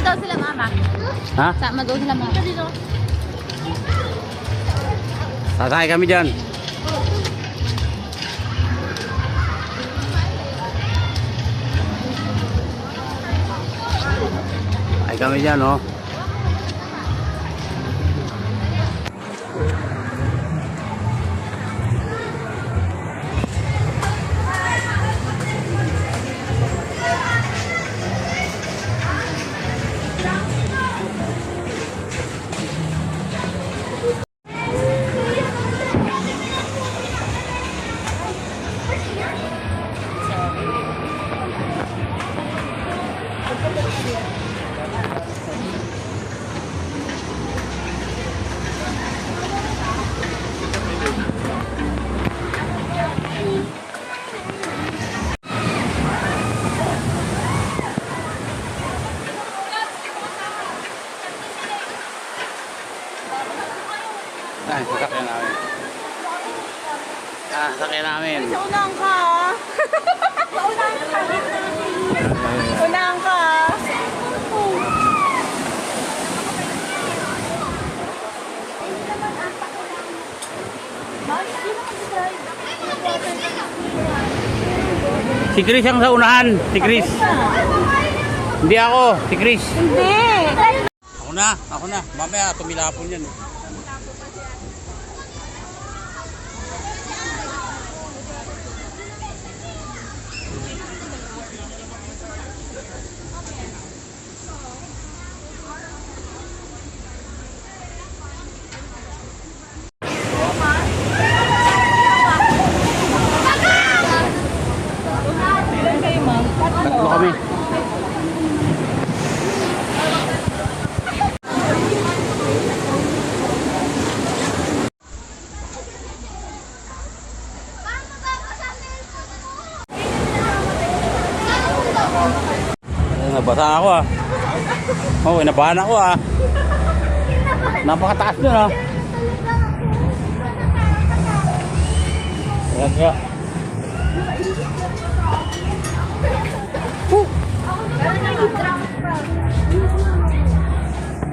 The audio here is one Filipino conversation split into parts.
daw sila mama. Ha? Sama daw sila mama. Dito. Sasakay kami dyan. Sasakay kami dyan, oh. Ay, sasakyan namin. Sasakyan namin. Unang ka. Unang ka. Si Chris ang sa unahan. Si Chris. Hindi ako. Si Chris. Hindi. Ako na. Ako na. Mamaya tumilapon yan. Tatlo kami. Nabasa ako ah. Oh, inabahan ako ah. Napakataas dun ah. Kaya.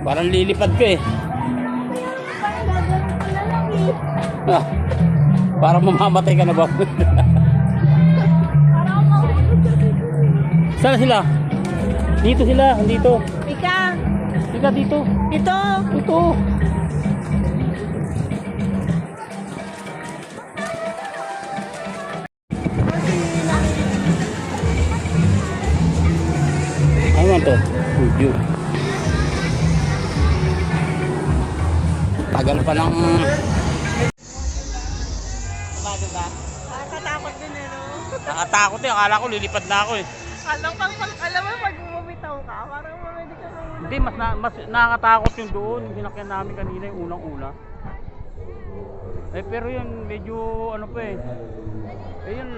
Parang lilipad ko eh. Parang mamamatay ka na ba? Saan sila? Dito sila, dito. Ika. Ika dito. Ito. Ito. Ano man to? Video. Tagal pa ng... Diba? Nakakatakot din eh, no? Nakatakot eh. Akala ko lilipad na ako eh. Alam mo, pag bumitaw ka, parang pwede ka na. Hindi, mas nakakatakot yung doon. Yung sinakyan namin kanina, yung unang-una. Eh, pero yun, medyo ano pa eh. Eh yun,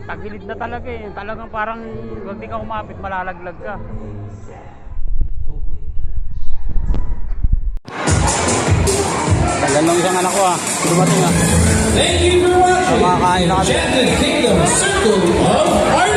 tagilid na talaga eh. Talagang parang, wag di ka umapit, malalaglag ka. Tagal lang isang anak ko ah. Dumating ah. Thank you for watching. Kumakain na kami. Enchanted Kingdom Circle of Art.